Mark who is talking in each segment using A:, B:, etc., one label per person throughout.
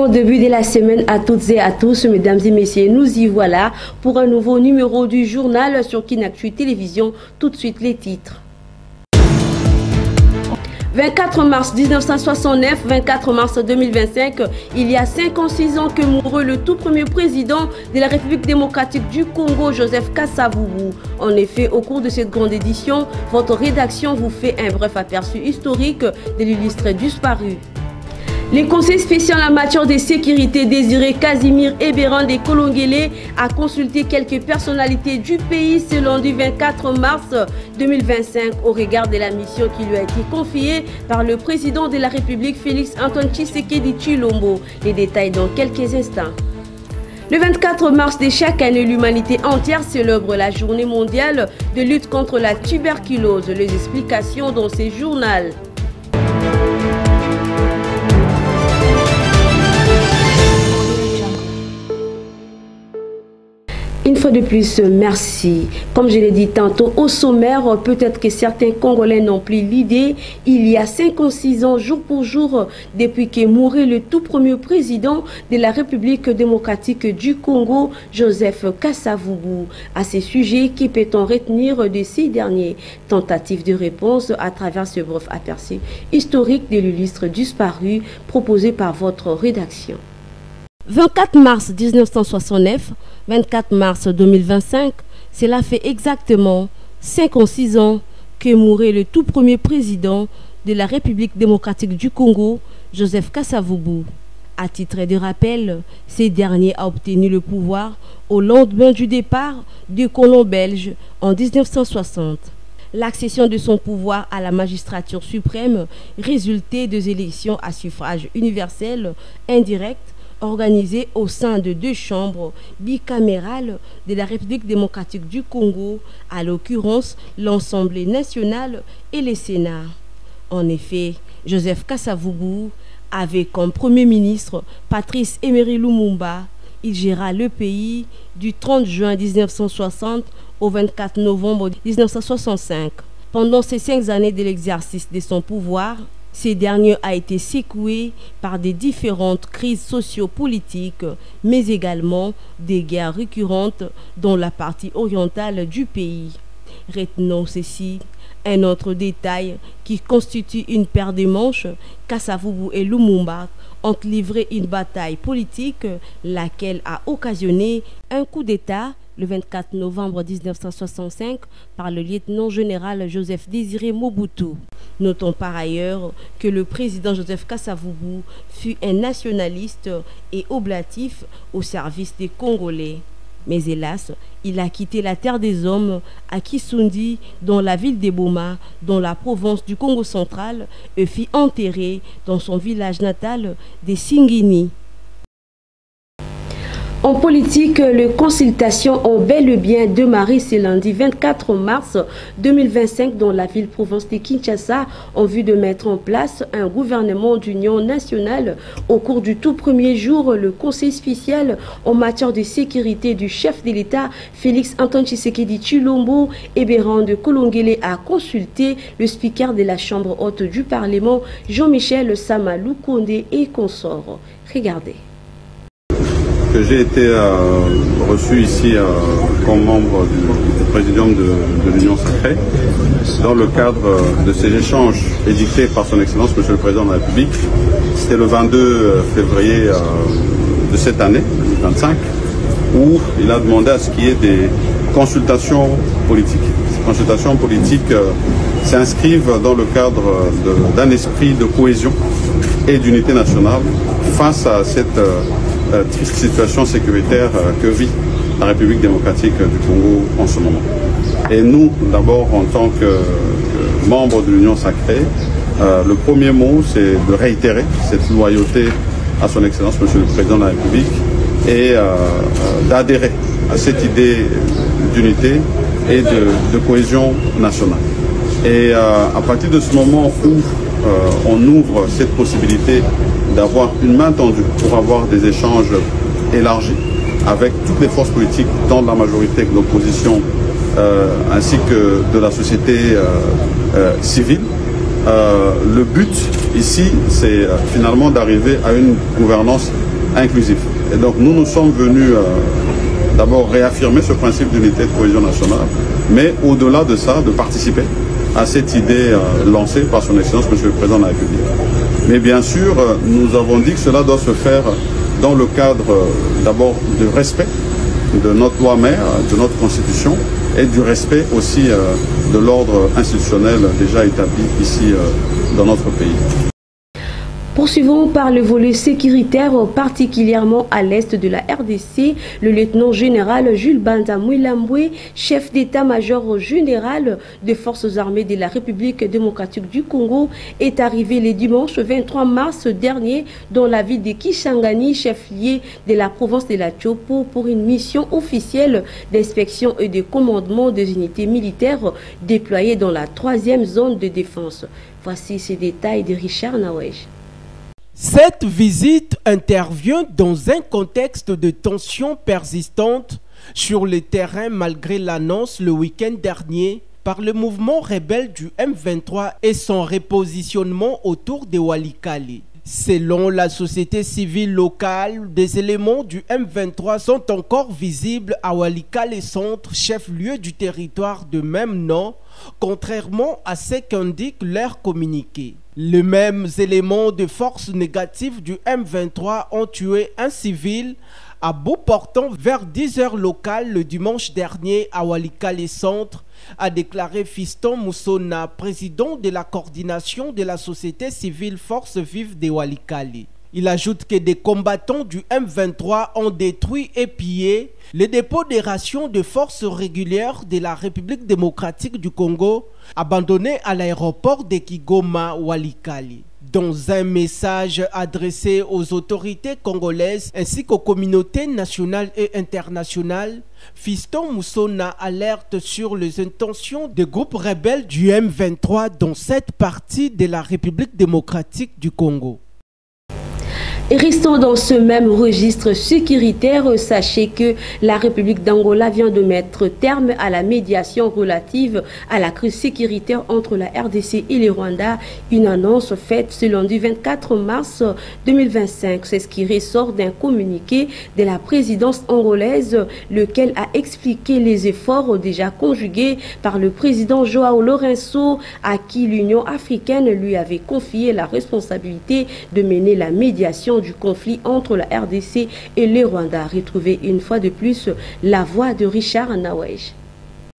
A: Bon début de la semaine à toutes et à tous, mesdames et messieurs. Nous y voilà pour un nouveau numéro du journal sur Kinactu Télévision. Tout de suite les titres. 24 mars 1969, 24 mars 2025, il y a 56 ans que mourut le tout premier président de la République démocratique du Congo, Joseph Kasavubu. En effet, au cours de cette grande édition, votre rédaction vous fait un bref aperçu historique de l'illustre disparu. Le conseil spécial en matière de sécurité Désiré Casimir Ebéran de Kolongele a consulté quelques personnalités du pays ce lundi 24 mars 2025 au regard de la mission qui lui a été confiée par le président de la République Félix Antoine Tshisekedi Tshilombo. Les détails dans quelques instants. Le 24 mars de chaque année, l'humanité entière célèbre la journée mondiale de lutte contre la tuberculose. Les explications dans ce journal. Une fois de plus, merci. Comme je l'ai dit tantôt au sommaire, peut-être que certains Congolais n'ont plus l'idée. Il y a 56 ans, jour pour jour, depuis que mourit le tout premier président de la République démocratique du Congo, Joseph Kasavubu. À ces sujets, qui peut-on retenir de ces derniers? Tentative de réponse à travers ce bref aperçu historique de l'illustre disparu proposé par votre rédaction. 24 mars 1969, 24 mars 2025, cela fait exactement 56 ans que mourait le tout premier président de la République démocratique du Congo, Joseph Kasavubu. À titre de rappel, ce dernier a obtenu le pouvoir au lendemain du départ du colon belge en 1960. L'accession de son pouvoir à la magistrature suprême résultait des élections à suffrage universel indirect organisé au sein de deux chambres bicamérales de la République démocratique du Congo, à l'occurrence l'Assemblée nationale et le Sénat. En effet, Joseph Kasavubu avait comme Premier ministre Patrice Emery Lumumba. Il géra le pays du 30 juin 1960 au 24 novembre 1965. Pendant ces 5 années de l'exercice de son pouvoir, ce dernier a été secoué par des différentes crises socio-politiques, mais également des guerres récurrentes dans la partie orientale du pays. Retenons ceci, un autre détail qui constitue une paire de manches, Kasavubu et Lumumba ont livré une bataille politique, laquelle a occasionné un coup d'État le 24 novembre 1965 par le lieutenant-général Joseph Désiré Mobutu. Notons par ailleurs que le président Joseph Kasavubu fut un nationaliste et oblatif au service des Congolais. Mais hélas, il a quitté la terre des hommes à Kisundi, dans la ville de Boma, dans la province du Congo central, et fut enterré dans son village natal de Singini. En politique, les consultations ont bel et bien démarré ce lundi 24 mars 2025 dans la ville-province de Kinshasa en vue de mettre en place un gouvernement d'union nationale. Au cours du tout premier jour, le conseil spécial en matière de sécurité du chef de l'État, Félix Antoine Tshisekedi Tshilombo, Ebéran de Kolongele, a consulté le speaker de la Chambre haute du Parlement, Jean-Michel Sama Lukonde et consorts. Regardez.
B: J'ai été reçu ici comme membre du présidium de l'Union sacrée dans le cadre de ces échanges édictés par son Excellence Monsieur le Président de la République. C'était le 22 février de cette année, 2025, où il a demandé à ce qu'il y ait des consultations politiques. Ces consultations politiques s'inscrivent dans le cadre d'un esprit de cohésion et d'unité nationale face à cette triste situation sécuritaire que vit la République démocratique du Congo en ce moment. Et nous, d'abord, en tant que membres de l'Union sacrée, le premier mot, c'est de réitérer cette loyauté à son Excellence, Monsieur le Président de la République, et d'adhérer à cette idée d'unité et de cohésion nationale. Et à partir de ce moment où on ouvre cette possibilité d'avoir une main tendue pour avoir des échanges élargis avec toutes les forces politiques, tant de la majorité que de l'opposition, ainsi que de la société civile. Le but ici, c'est finalement d'arriver à une gouvernance inclusif. Et donc nous sommes venus d'abord réaffirmer ce principe d'unité de cohésion nationale, mais au-delà de ça, de participer à cette idée lancée par son Excellence Monsieur le Président de la République. Mais bien sûr, nous avons dit que cela doit se faire dans le cadre d'abord du respect de notre loi mère, de notre constitution et du respect aussi de l'ordre institutionnel déjà établi ici dans notre pays.
A: Poursuivons par le volet sécuritaire, particulièrement à l'est de la RDC. Le lieutenant-général Jules Banda Mouilamboué, chef d'état-major général des forces armées de la République démocratique du Congo, est arrivé le dimanche 23 mars dernier dans la ville de Kisangani, chef-lieu de la province de la Tchopo, pour une mission officielle d'inspection et de commandement des unités militaires déployées dans la 3e zone de défense. Voici ces détails de Richard Nawej.
C: Cette visite intervient dans un contexte de tensions persistantes sur le terrain malgré l'annonce le week-end dernier par le mouvement rebelle du M23 et son repositionnement autour de Walikale. Selon la société civile locale, des éléments du M23 sont encore visibles à Walikale Centre, chef-lieu du territoire de même nom, contrairement à ce qu'indique leur communiqué. Les mêmes éléments de force négative du M23 ont tué un civil à bout portant vers 10 h locales le dimanche dernier à Walikale Centre, a déclaré Fiston Moussona, président de la coordination de la société civile Force Vive de Walikale. Il ajoute que des combattants du M23 ont détruit et pillé les dépôts de rations de forces régulières de la République démocratique du Congo, abandonnés à l'aéroport de Kigoma Walikale. Dans un message adressé aux autorités congolaises ainsi qu'aux communautés nationales et internationales, Fiston Moussona alerte sur les intentions des groupes rebelles du M23 dans cette partie de la République démocratique du Congo.
A: Et restons dans ce même registre sécuritaire, sachez que la République d'Angola vient de mettre terme à la médiation relative à la crise sécuritaire entre la RDC et le Rwanda. Une annonce faite ce lundi 24 mars 2025. C'est ce qui ressort d'un communiqué de la présidence angolaise, lequel a expliqué les efforts déjà conjugués par le président Joao Lourenço, à qui l'Union africaine lui avait confié la responsabilité de mener la médiation du conflit entre la RDC et le Rwanda. Retrouvez une fois de plus la voix de Richard Nawej.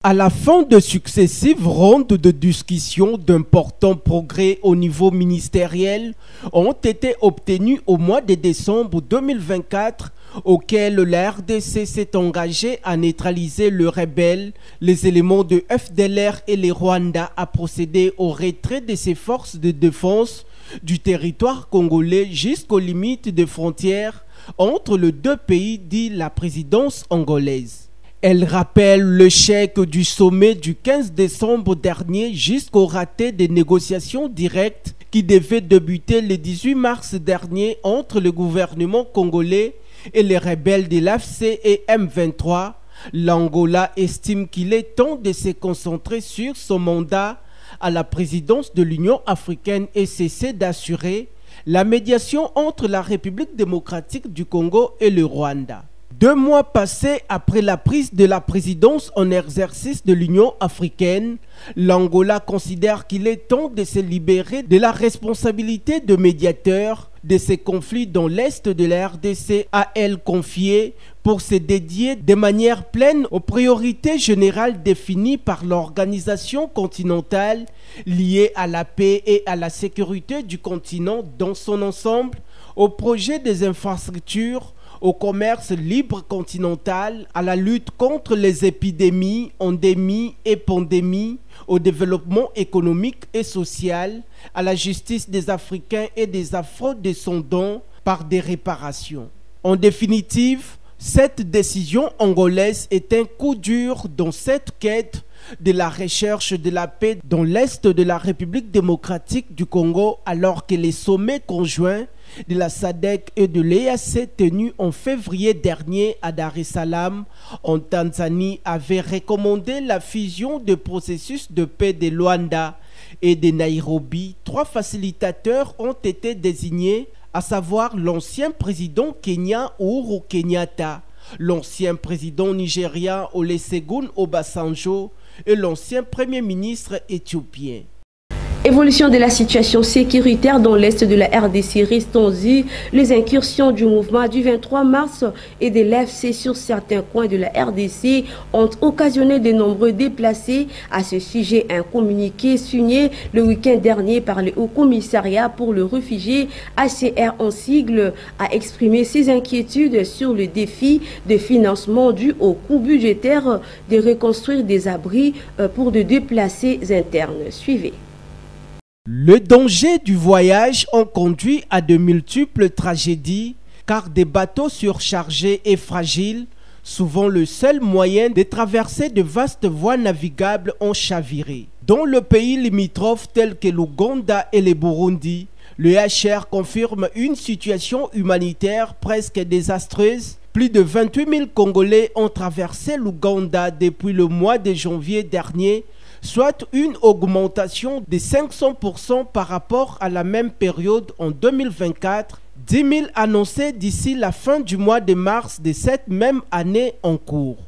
C: À la fin de successives rondes de discussion, d'importants progrès au niveau ministériel ont été obtenus au mois de décembre 2024, auquel la RDC s'est engagée à neutraliser le rebelle, les éléments de FDLR et le Rwanda à procéder au retrait de ses forces de défense du territoire congolais jusqu'aux limites des frontières entre les deux pays, dit la présidence angolaise. Elle rappelle l'échec du sommet du 15 décembre dernier jusqu'au raté des négociations directes qui devaient débuter le 18 mars dernier entre le gouvernement congolais et les rebelles de l'AFC et M23. L'Angola estime qu'il est temps de se concentrer sur son mandat à la présidence de l'Union africaine et cesser d'assurer la médiation entre la République démocratique du Congo et le Rwanda. 2 mois passés après la prise de la présidence en exercice de l'Union africaine, l'Angola considère qu'il est temps de se libérer de la responsabilité de médiateur de ces conflits dans l'est de la RDC à elle confiée pour se dédier de manière pleine aux priorités générales définies par l'organisation continentale liée à la paix et à la sécurité du continent dans son ensemble, au projet des infrastructures, au commerce libre continental, à la lutte contre les épidémies, endémies et pandémies, au développement économique et social, à la justice des Africains et des Afro-descendants par des réparations. En définitive, cette décision angolaise est un coup dur dans cette quête de la recherche de la paix dans l'est de la République démocratique du Congo, alors que les sommets conjoints de la SADC et de l'EAC tenus en février dernier à Dar es Salaam, en Tanzanie, avaient recommandé la fusion du processus de paix de Luanda et de Nairobi. 3 facilitateurs ont été désignés à savoir l'ancien président kenyan Uhuru Kenyatta, l'ancien président nigérien Olusegun Obasanjo et l'ancien premier ministre éthiopien.
A: Évolution de la situation sécuritaire dans l'est de la RDC. Restons-y, les incursions du mouvement du 23 mars et de l'AFC sur certains coins de la RDC ont occasionné de nombreux déplacés. À ce sujet, un communiqué signé le week-end dernier par le Haut Commissariat pour le réfugié, HCR en sigle, a exprimé ses inquiétudes sur le défi de financement dû au coût budgétaire de reconstruire des abris pour de déplacés internes. Suivez.
C: Le danger du voyage ont conduit à de multiples tragédies, car des bateaux surchargés et fragiles, souvent le seul moyen de traverser de vastes voies navigables, ont chaviré. Dans le pays limitrophe tel que l'Ouganda et le Burundi, le HR confirme une situation humanitaire presque désastreuse. Plus de 28 000 Congolais ont traversé l'Ouganda depuis le mois de janvier dernier, soit une augmentation de 500% par rapport à la même période en 2024, 10 000 annoncés d'ici la fin du mois de mars de cette même année en cours.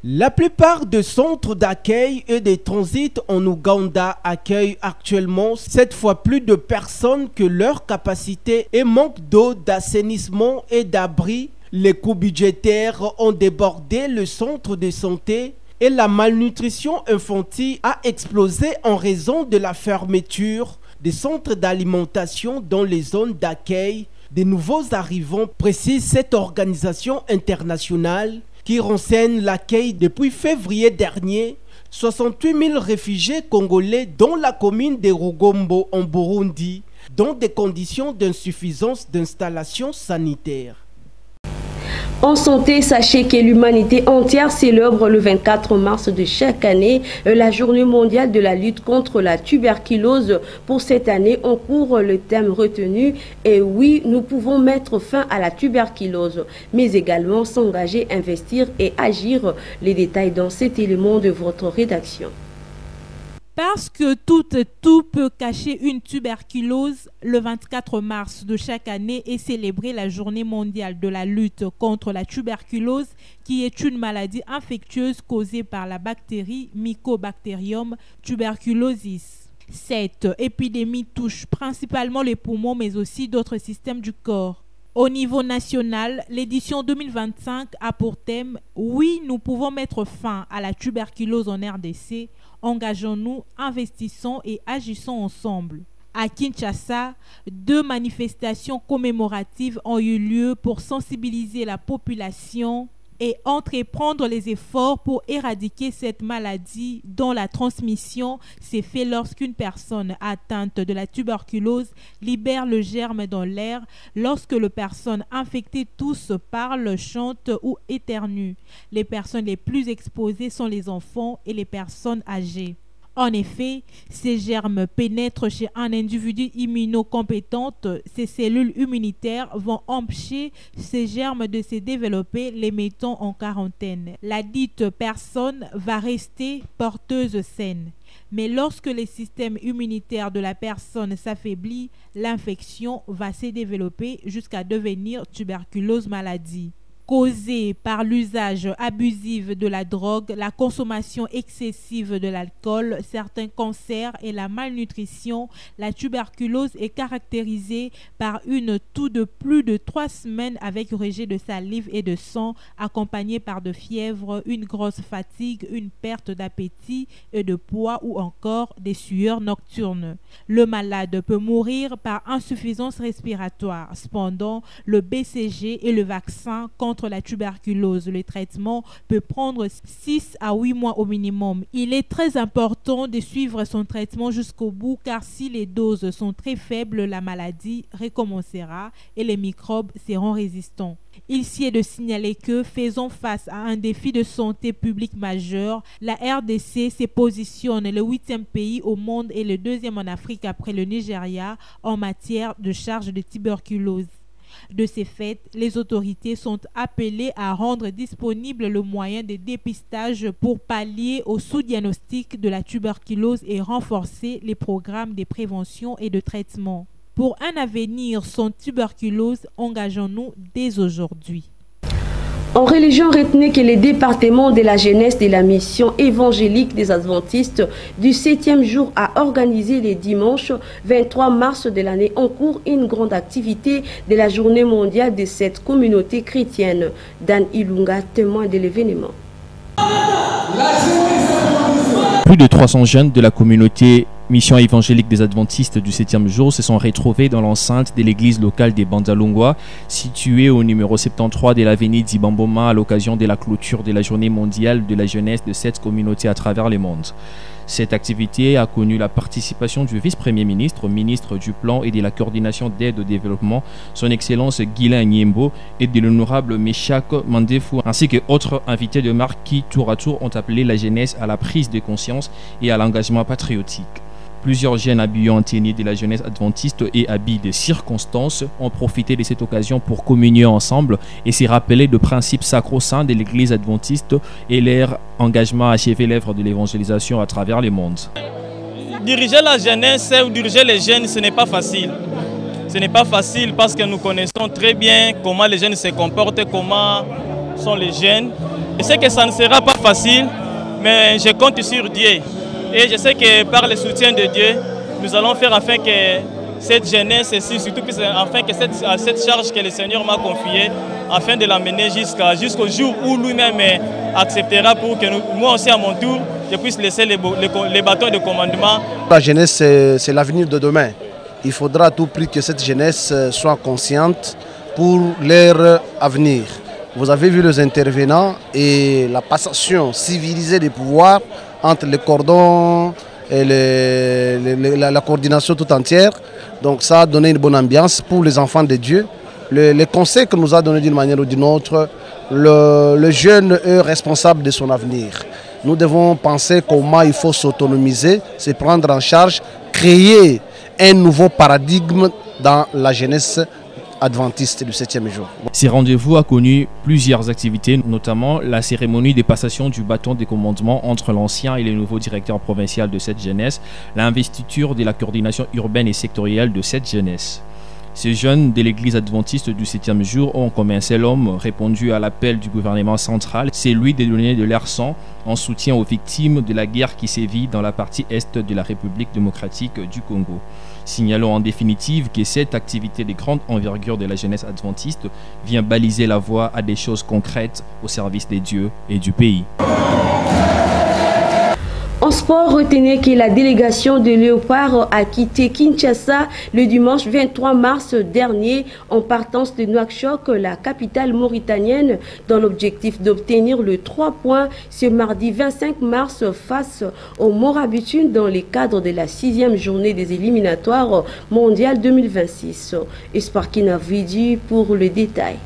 C: La plupart des centres d'accueil et de transit en Ouganda accueillent actuellement 7 fois plus de personnes que leur capacité et manque d'eau, d'assainissement et d'abri. Les coûts budgétaires ont débordé le centre de santé et la malnutrition infantile a explosé en raison de la fermeture des centres d'alimentation dans les zones d'accueil des nouveaux arrivants, précise cette organisation internationale qui renseigne l'accueil depuis février dernier. 68 000 réfugiés congolais dans la commune de Rugombo en Burundi, dans des conditions d'insuffisance d'installation sanitaire.
A: En santé, sachez que l'humanité entière célèbre le 24 mars de chaque année la journée mondiale de la lutte contre la tuberculose. Pour cette année, en cours, le thème retenu est « Oui, nous pouvons mettre fin à la tuberculose », mais également s'engager, investir et agir. Les détails dans cet élément de votre rédaction.
D: Parce que tout peut cacher une tuberculose, le 24 mars de chaque année est célébrée la journée mondiale de la lutte contre la tuberculose, qui est une maladie infectieuse causée par la bactérie Mycobacterium tuberculosis. Cette épidémie touche principalement les poumons, mais aussi d'autres systèmes du corps. Au niveau national, l'édition 2025 a pour thème « Oui, nous pouvons mettre fin à la tuberculose en RDC. Engageons-nous, investissons et agissons ensemble ». À Kinshasa, 2 manifestations commémoratives ont eu lieu pour sensibiliser la population et entreprendre les efforts pour éradiquer cette maladie dont la transmission s'est faite lorsqu'une personne atteinte de la tuberculose libère le germe dans l'air, lorsque les personnes infectées toussent, parlent, chantent ou éternuent. Les personnes les plus exposées sont les enfants et les personnes âgées. En effet, ces germes pénètrent chez un individu immunocompétent. Ces cellules immunitaires vont empêcher ces germes de se développer, les mettant en quarantaine. La dite personne va rester porteuse saine. Mais lorsque le système immunitaire de la personne s'affaiblit, l'infection va se développer jusqu'à devenir tuberculose maladie. Causée par l'usage abusif de la drogue, la consommation excessive de l'alcool, certains cancers et la malnutrition, la tuberculose est caractérisée par une toux de plus de 3 semaines avec rejet de salive et de sang, accompagnée par de fièvre, une grosse fatigue, une perte d'appétit et de poids ou encore des sueurs nocturnes. Le malade peut mourir par insuffisance respiratoire. Cependant, le BCG et le vaccin contre la tuberculose, le traitement peut prendre 6 à 8 mois au minimum. Il est très important de suivre son traitement jusqu'au bout, car si les doses sont très faibles, la maladie recommencera et les microbes seront résistants. Il s'y est de signaler que, faisant face à un défi de santé publique majeur, la RDC se positionne le 8e pays au monde et le 2e en Afrique après le Nigeria en matière de charge de tuberculose. De ces faits, les autorités sont appelées à rendre disponible le moyen de dépistage pour pallier au sous-diagnostic de la tuberculose et renforcer les programmes de prévention et de traitement. Pour un avenir sans tuberculose, engageons-nous dès aujourd'hui.
A: En religion, retenez que le département de la jeunesse de la mission évangélique des adventistes du 7e jour a organisé le dimanche 23 mars de l'année en cours une grande activité de la journée mondiale de cette communauté chrétienne. Dan Ilunga, témoin de l'événement.
E: Plus de 300 jeunes de la communauté Mission évangélique des adventistes du 7e jour se sont retrouvés dans l'enceinte de l'église locale des Bandalungwa, située au numéro 73 de l'avenue d'Ibamboma à l'occasion de la clôture de la journée mondiale de la jeunesse de cette communauté à travers le monde. Cette activité a connu la participation du vice-premier ministre, ministre du Plan et de la coordination d'aide au développement, son Excellence Guilain Nyembo, et de l'honorable Meshak Mandefou, ainsi que autres invités de marque qui, tour à tour, ont appelé la jeunesse à la prise de conscience et à l'engagement patriotique. Plusieurs jeunes habillés en tenue de la jeunesse adventiste et habits de circonstances ont profité de cette occasion pour communier ensemble et se rappeler de principes sacro-saints de l'église adventiste et leur engagement à achever l'œuvre de l'évangélisation à travers le monde.
F: Diriger la jeunesse ou diriger les jeunes, ce n'est pas facile. Ce n'est pas facile parce que nous connaissons très bien comment les jeunes se comportent, comment sont les jeunes. Je sais que ça ne sera pas facile, mais je compte sur Dieu. Et je sais que par le soutien de Dieu, nous allons faire afin que cette jeunesse, surtout afin que cette charge que le Seigneur m'a confiée, afin de l'amener jusqu'au jour où lui-même acceptera pour que moi aussi à mon tour, je puisse laisser les bâtons de commandement.
G: La jeunesse, c'est l'avenir de demain. Il faudra à tout prix que cette jeunesse soit consciente pour leur avenir. Vous avez vu les intervenants et la passation civilisée des pouvoirs entre les cordons et la coordination tout entière. Donc ça a donné une bonne ambiance pour les enfants de Dieu. Les conseils que nous a donné d'une manière ou d'une autre, le jeune est responsable de son avenir. Nous devons penser comment il faut s'autonomiser, se prendre en charge, créer un nouveau paradigme dans la jeunesse adventiste du 7e jour.
E: Ces rendez-vous a connu plusieurs activités, notamment la cérémonie de passation du bâton de commandement entre l'ancien et le nouveau directeur provincial de cette jeunesse, l'investiture de la coordination urbaine et sectorielle de cette jeunesse. Ces jeunes de l'église adventiste du 7e jour ont comme un seul homme répondu à l'appel du gouvernement central, c'est lui de donner de leur sang en soutien aux victimes de la guerre qui sévit dans la partie est de la République démocratique du Congo. Signalons en définitive que cette activité de grande envergure de la jeunesse adventiste vient baliser la voie à des choses concrètes au service des dieux et du pays.
A: En sport, retenez que la délégation de Léopard a quitté Kinshasa le dimanche 23 mars dernier en partance de Nouakchott, la capitale mauritanienne, dans l'objectif d'obtenir le 3 points ce mardi 25 mars face aux Morabitunes dans le cadre de la 6e journée des éliminatoires mondiales 2026. Esparkina Vidi pour le détail.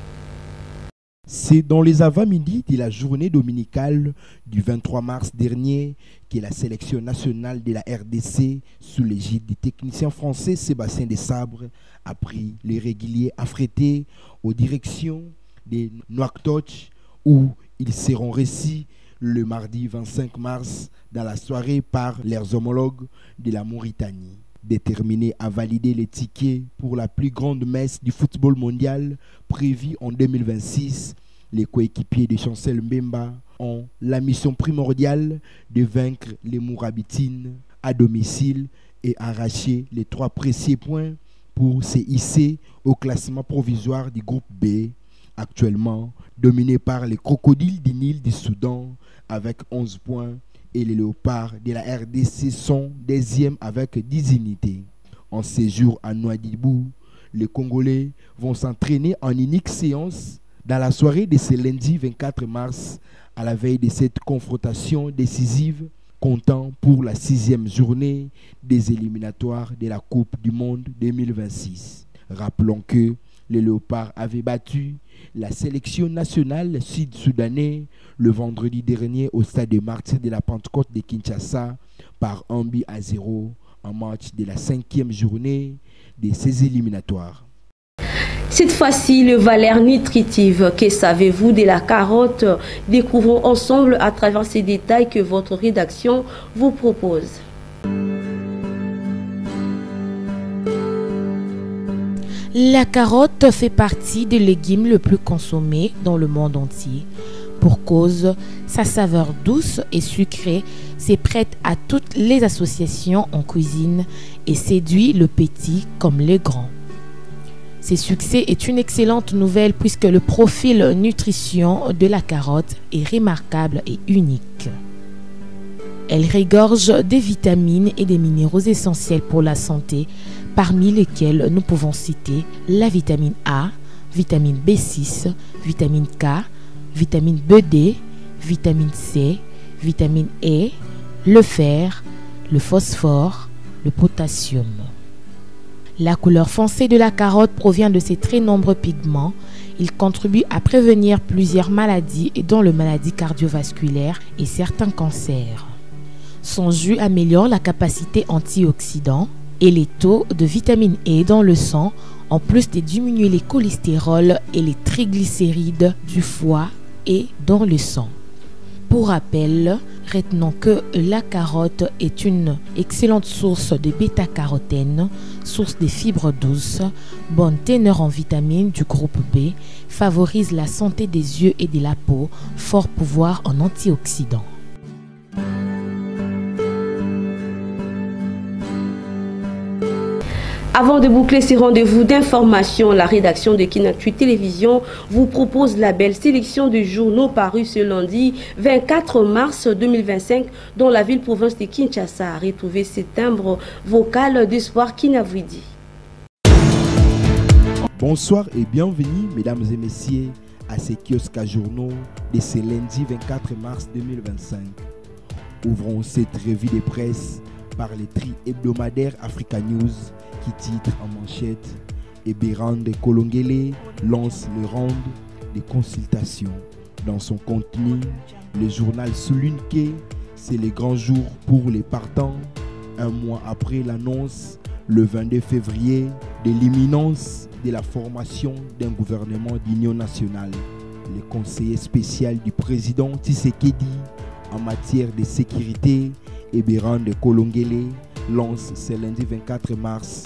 H: C'est dans les avant-midi de la journée dominicale du 23 mars dernier que la sélection nationale de la RDC, sous l'égide du technicien français Sébastien Desabre, a pris les réguliers affrétés aux directions de Nouakchott, où ils seront reçus le mardi 25 mars dans la soirée par leurs homologues de la Mauritanie. Déterminés à valider les tickets pour la plus grande messe du football mondial prévue en 2026, les coéquipiers de Chancel Mbemba ont la mission primordiale de vaincre les Mourabitines à domicile et arracher les 3 précieux points pour se hisser au classement provisoire du groupe B, actuellement dominé par les crocodiles du Nil du Soudan avec 11 points. Et les léopards de la RDC sont 10e avec 10 unités. En séjour à Nouadhibou, les Congolais vont s'entraîner en unique séance dans la soirée de ce lundi 24 mars, à la veille de cette confrontation décisive, comptant pour la 6e journée des éliminatoires de la Coupe du Monde 2026. Rappelons que les léopards avaient battu la sélection nationale sud-soudanaise le vendredi dernier au stade de Martyrs de la Pentecôte de Kinshasa par 1-0 en match de la 5e journée de ces éliminatoires.
A: Cette fois-ci, le valère nutritive. Que savez-vous de la carotte? Découvrons ensemble à travers ces détails que votre rédaction vous propose.
I: La carotte fait partie des légumes les plus consommés dans le monde entier. Pour cause, sa saveur douce et sucrée se prête à toutes les associations en cuisine et séduit le petit comme les grands. Ce succès est une excellente nouvelle puisque le profil nutrition de la carotte est remarquable et unique. Elle regorge des vitamines et des minéraux essentiels pour la santé, parmi lesquels nous pouvons citer la vitamine A, vitamine B6, vitamine K, vitamine BD, vitamine C, vitamine E, le fer, le phosphore, le potassium. La couleur foncée de la carotte provient de ses très nombreux pigments. Il contribue à prévenir plusieurs maladies, dont les maladies cardiovasculaires et certains cancers. Son jus améliore la capacité antioxydant et les taux de vitamine E dans le sang, en plus de diminuer les cholestérols et les triglycérides du foie et dans le sang. Pour rappel, retenons que la carotte est une excellente source de bêta-carotène, source de fibres douces, bonne teneur en vitamines du groupe B, favorise la santé des yeux et de la peau, fort pouvoir en antioxydants.
A: Avant de boucler ces rendez-vous d'information, la rédaction de Kinactu Télévision vous propose la belle sélection de journaux parus ce lundi 24 mars 2025 dont la ville-province de Kinshasa a retrouvé ses timbres vocaux d'espoir Kinavidi.
H: Bonsoir et bienvenue, mesdames et messieurs, à ces kiosques à journaux de ce lundi 24 mars 2025. Ouvrons cette revue de presse par les tri hebdomadaires Africa News qui titre en manchette « Ebérande Kolongele lance le round des consultations ». Dans son contenu, le journal souligne que c'est le grand jour pour les partants, un mois après l'annonce, le 22 février, de l'imminence de la formation d'un gouvernement d'union nationale. Le conseiller spécial du président Tshisekedi en matière de sécurité, Ebérande Kolongele, lance ce lundi 24 mars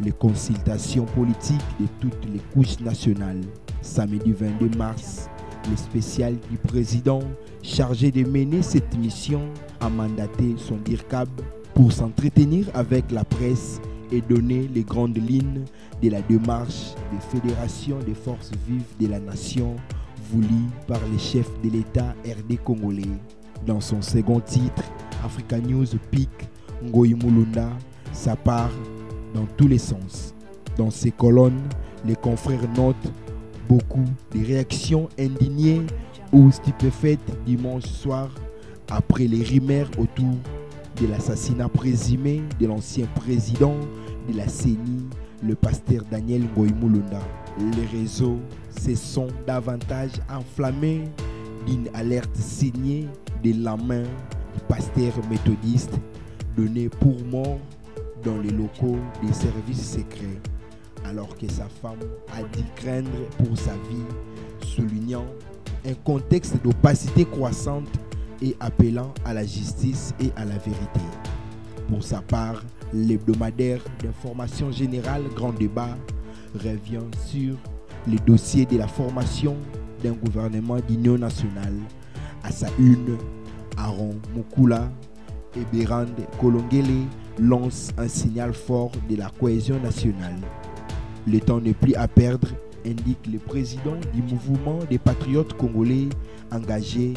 H: les consultations politiques de toutes les couches nationales. Samedi 22 mars, le spécial du président chargé de mener cette mission a mandaté son DIRCAB pour s'entretenir avec la presse et donner les grandes lignes de la démarche de fédération des forces vives de la nation voulue par les chefs de l'État RD congolais. Dans son second titre, Africa News pique Ngoï Mulunda, sa part dans tous les sens. Dans ces colonnes, les confrères notent beaucoup de réactions indignées ou stupéfaites dimanche soir après les rumeurs autour de l'assassinat présumé de l'ancien président de la CENI, le pasteur Daniel Ngoï Mulunda. Les réseaux se sont davantage enflammés d'une alerte signée de la main du pasteur méthodiste donné pour mort dans les locaux des services secrets, alors que sa femme a dit craindre pour sa vie, soulignant un contexte d'opacité croissante et appelant à la justice et à la vérité. Pour sa part, l'hebdomadaire d'information générale Grand Débat revient sur le dossier de la formation d'un gouvernement d'union nationale. À sa une, Aaron Mukula et Ebérande Kolongele lance un signal fort de la cohésion nationale. Le temps n'est plus à perdre, indique le président du mouvement des patriotes congolais engagé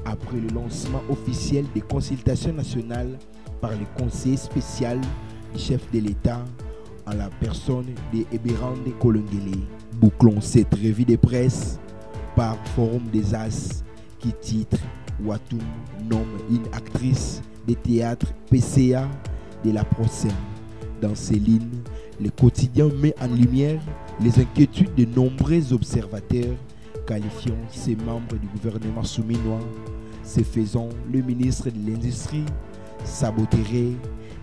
H: après le lancement officiel des consultations nationales par le conseiller spécial du chef de l'État en la personne de Ebérande Kolongele. Bouclons cette revue de presse par Forum des As qui titre Watum nomme une actrice de théâtre PCA de la Procène. Dans ces lignes, le quotidien met en lumière les inquiétudes de nombreux observateurs qualifiant ces membres du gouvernement souminois. Ce faisant, le ministre de l'Industrie saboterait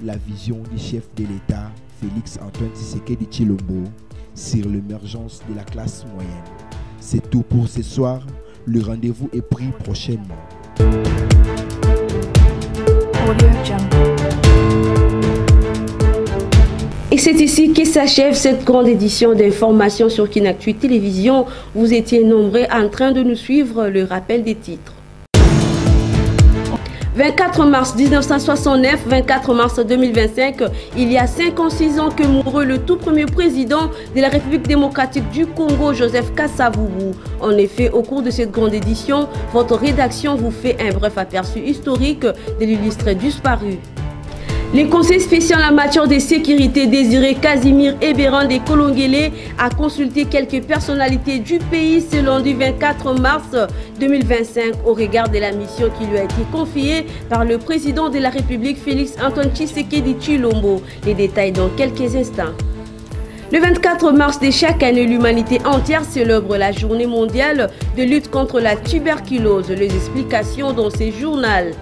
H: la vision du chef de l'État, Félix Antoine Tshisekedi Tshilombo, sur l'émergence de la classe moyenne. C'est tout pour ce soir. Le rendez-vous est pris prochainement.
A: c'est ici que s'achève cette grande édition d'information sur Kinactu Télévision. Vous étiez nombreux en train de nous suivre. Le rappel des titres. 24 mars 1969, 24 mars 2025, il y a 56 ans que mourut le tout premier président de la République démocratique du Congo, Joseph Kasavubu. En effet, au cours de cette grande édition, votre rédaction vous fait un bref aperçu historique de l'illustre disparu. Le conseil spécial en matière de sécurité Désiré Casimir Ebéran de Kolongele a consulté quelques personnalités du pays ce lundi 24 mars 2025 au regard de la mission qui lui a été confiée par le président de la République Félix Antoine Tshisekedi Tshilombo. Les détails dans quelques instants. Le 24 mars de chaque année, l'humanité entière célèbre la journée mondiale de lutte contre la tuberculose. Les explications dans ce journal.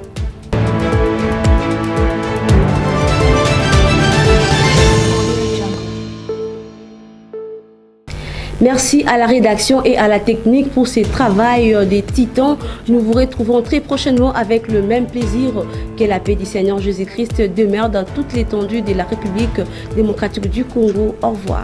A: Merci à la rédaction et à la technique pour ce travail des titans. Nous vous retrouvons très prochainement avec le même plaisir. Que la paix du Seigneur Jésus-Christ demeure dans toute l'étendue de la République démocratique du Congo. Au revoir.